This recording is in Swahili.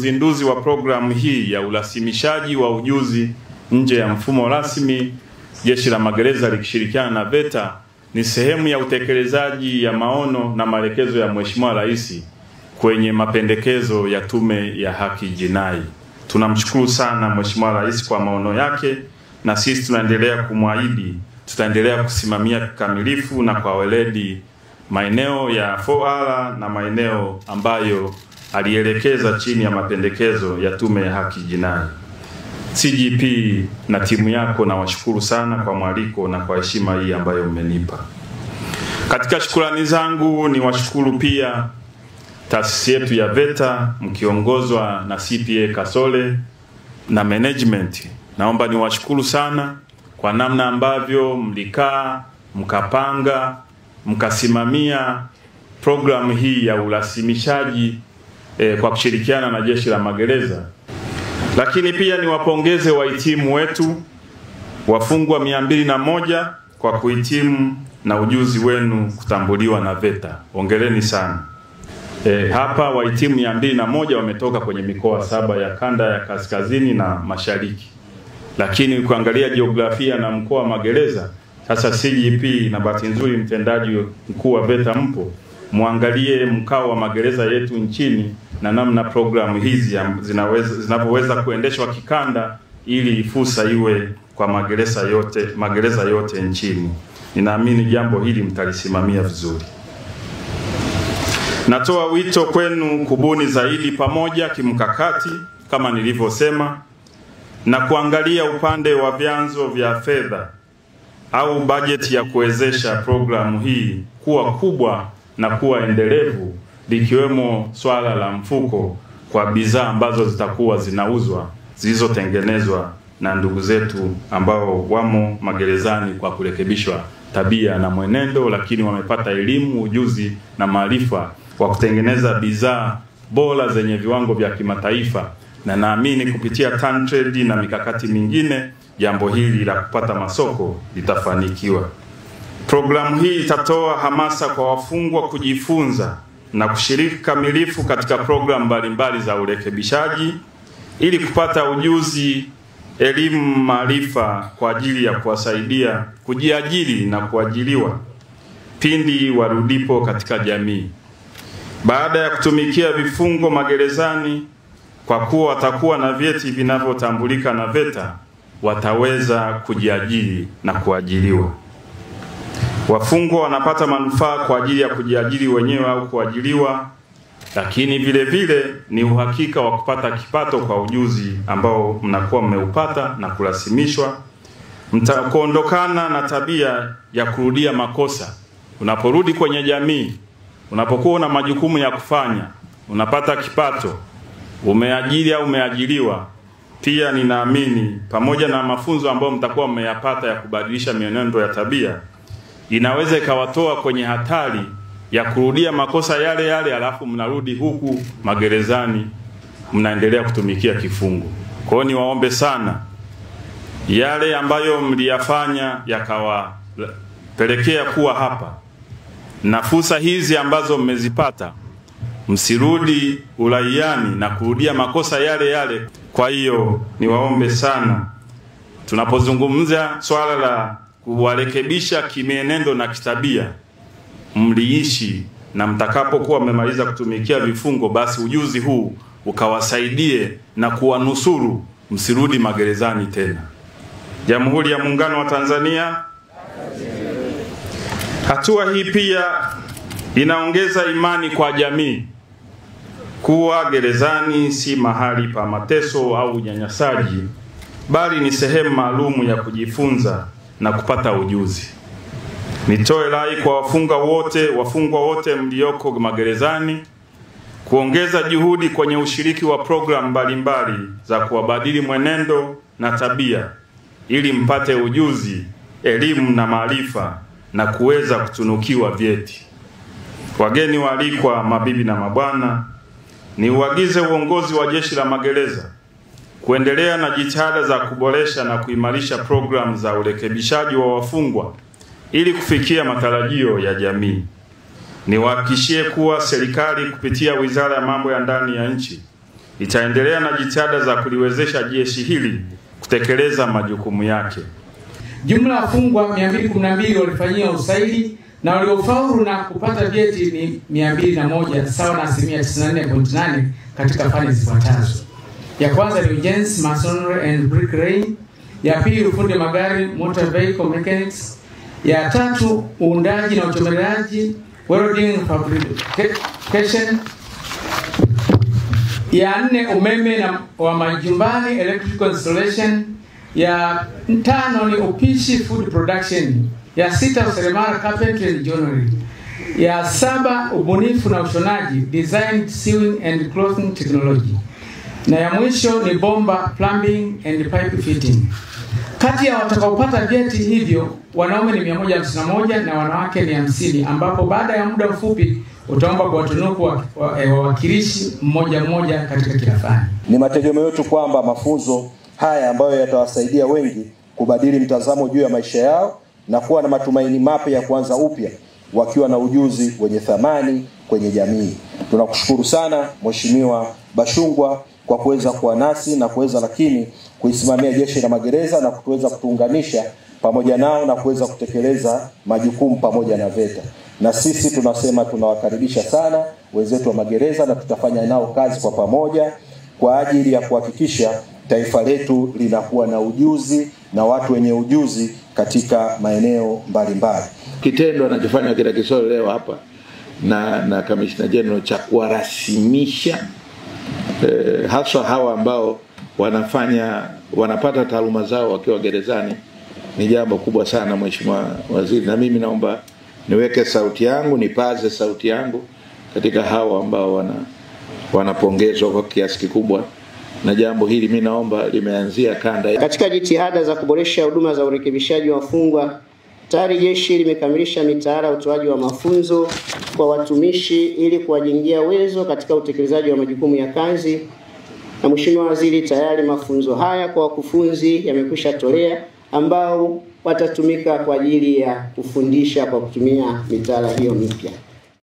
Uzinduzi wa programu hii ya urasimishaji wa ujuzi nje ya mfumo rasmi, Jeshi la Magereza likishirikiana na VETA ni sehemu ya utekelezaji ya maono na maelekezo ya Mheshimiwa Rais kwenye mapendekezo ya Tume ya Haki Jinai. Tunamshukuru sana Mheshimiwa Rais kwa maono yake, na sisi tunaendelea kumwahidi tutaendelea kusimamia kikamilifu na kwa weledi maeneo ya 4R na maeneo ambayo alielekeza chini ya mapendekezo ya Tume ya Haki Jinai. CGP na timu yako na washukuru sana kwa mwaliko na kwa heshima hii ambayo mmenipa. Katika shukrani zangu ni washukuru pia taasisi yetu ya VETA mkiongozwa na CPA Kasole na management. Naomba niwashukuru sana kwa namna ambavyo mlikaa, mkapanga, mkasimamia programu hii ya urasimishaji kwa kushirikiana na Jeshi la Magereza. Lakini pia niwapongeze wahitimu wetu wafungwa 201 kwa kuhitimu na ujuzi wenu kutambuliwa na VETA. Hongereni sana. Hapa wahitimu 201 wametoka kwenye mikoa 7 ya kanda ya kaskazini na mashariki. Lakini kuangalia jiografia na mkoa wa Magereza, sasa CGP na bahati nzuri mtendaji mkuu wa VETA mpo, muangalie mkao wa magereza yetu nchini na namna programu hizi zinaweza kuendeshwa kikanda ili fursa iwe kwa magereza yote nchini. Ninaamini jambo hili mtalisimamia vizuri. Natoa wito kwenu kubuni zaidi pamoja kimkakati kama nilivyosema, na kuangalia upande wa vyanzo vya fedha au bajeti ya kuwezesha programu hii kuwa kubwa na kuwa endelevu, likiwemo swala la mfuko kwa bidhaa ambazo zitakuwa zinauzwa zilizotengenezwa na ndugu zetu ambao wamo magerezani kwa kurekebishwa tabia na mwenendo, lakini wamepata elimu, ujuzi na maarifa kwa kutengeneza bidhaa bora zenye viwango vya kimataifa, na naamini kupitia TanTrade na mikakati mingine jambo hili la kupata masoko litafanikiwa. Programu hii itatoa hamasa kwa wafungwa kujifunza na kushiriki kamilifu katika programu mbalimbali za urekebishaji ili kupata ujuzi, elimu, maarifa kwa ajili ya kuwasaidia kujiajiri na kuajiriwa pindi warudipo katika jamii. Baada ya kutumikia vifungo magerezani, kwa kuwa watakuwa na vyeti vinavyotambulika na VETA, wataweza kujiajiri na kuajiriwa. Wafungwa wanapata manufaa kwa ajili ya kujiajiri wenyewe au kuajiriwa, lakini vile vile ni uhakika wa kupata kipato kwa ujuzi ambao mnakuwa mmeupata na kurasimishwa. Mtakuondokana na tabia ya kurudia makosa. Unaporudi kwenye jamii, unapokuwa na majukumu ya kufanya, unapata kipato, umeajiri au umeajiriwa, pia ninaamini pamoja na mafunzo ambayo mtakuwa mmeyapata ya kubadilisha mienendo ya tabia, inaweza ikawatoa kwenye hatari ya kurudia makosa yale yale alafu mnarudi huku magerezani mnaendelea kutumikia kifungo. Kwa hiyo niwaombe sana yale ambayo mliyafanya yakawapelekea kuwa hapa, na fursa hizi ambazo mmezipata, msirudi uraiani na kurudia makosa yale yale. Kwa hiyo niwaombe sana, tunapozungumza swala la kuwarekebisha kimienendo na kitabia, mliishi na mtakapokuwa mmemaliza kutumikia vifungo, basi ujuzi huu ukawasaidie na kuwanusuru msirudi magerezani tena. Jamhuri ya Muungano wa Tanzania. Hatua hii pia inaongeza imani kwa jamii kuwa gerezani si mahali pa mateso au unyanyasaji, bali ni sehemu maalum ya kujifunza na kupata ujuzi. Nitoe rai kwa wafungwa wote mlioko magerezani kuongeza juhudi kwenye ushiriki wa programu mbalimbali za kuwabadili mwenendo na tabia ili mpate ujuzi, elimu na maarifa na kuweza kutunukiwa vyeti. Wageni waalikwa, mabibi na mabwana, ni uagize uongozi wa Jeshi la Magereza kuendelea na jitihada za kuboresha na kuimarisha programu za urekebishaji wa wafungwa ili kufikia matarajio ya jamii. Niwahakikishie kuwa serikali kupitia Wizara ya Mambo ya Ndani ya Nchi itaendelea na jitihada za kuliwezesha jeshi hili kutekeleza majukumu yake. Jumla ya wafungwa 212 walifanyia usaili na waliofaulu na kupata vyeti ni 201, sawa na 94.8 katika fani zifuatazo. Ya kwanza ni ujenzi, masonry and bricklaying. Ya pili ufundi magari, motor vehicle mechanics. Ya tatu uundaji na uchomeleaji, welding fabrication. Ya nne umeme wa majumbani, electrical installation. Ya tano ni upishi, food production. Ya sita useremala, carpentry and joinery. Ya saba ubunifu na ushonaji, design, sewing and clothing technology. Na ya mwisho ni bomba, plumbing and pipe fitting. Kati ya watakaopata vyeti hivyo, wanaume ni 151 na wanawake ni 50, ambapo baada ya muda mfupi utaomba kwa watunuku wawakilishi mmoja katika kila fani. Ni mategemeo yetu kwamba mafunzo haya ambayo yatawasaidia wengi kubadili mtazamo juu ya maisha yao na kuwa na matumaini mapya ya kuanza upya wakiwa na ujuzi wenye thamani kwenye jamii. Tunakushukuru sana Mheshimiwa Bashungwa kwa kuweza kuwa nasi na kuweza lakini kuisimamia Jeshi la Magereza na kuweza kutuunganisha pamoja nao na kuweza kutekeleza majukumu pamoja na VETA. Na sisi tunasema tunawakaribisha sana wenzetu wa magereza na tutafanya nao kazi kwa pamoja kwa ajili ya kuhakikisha taifa letu linakuwa na ujuzi na watu wenye ujuzi katika maeneo mbalimbali. Kitendo anachofanya Kira Kisole leo hapa na Commissioner General cha kuwarasimisha hasa hawa ambao wanapata taaluma zao wakiwa gerezani ni jambo kubwa sana, Mheshimiwa Waziri, na mimi naomba niweke sauti yangu, nipaze sauti yangu katika hawa ambao wanapongezwa kwa kiasi kikubwa, na jambo hili mimi naomba limeanzia kanda. Katika jitihada za kuboresha huduma za urekebishaji wa wafungwa, tayari jeshi limekamilisha mitaala ya utoaji wa mafunzo kwa watumishi ili kuwajengea uwezo katika utekelezaji wa majukumu ya kazi. Na Mheshimiwa Waziri, tayari mafunzo haya kwa wakufunzi yamekwisha tolea ambao watatumika kwa ajili ya kufundisha kwa kutumia mitaala hiyo mipya.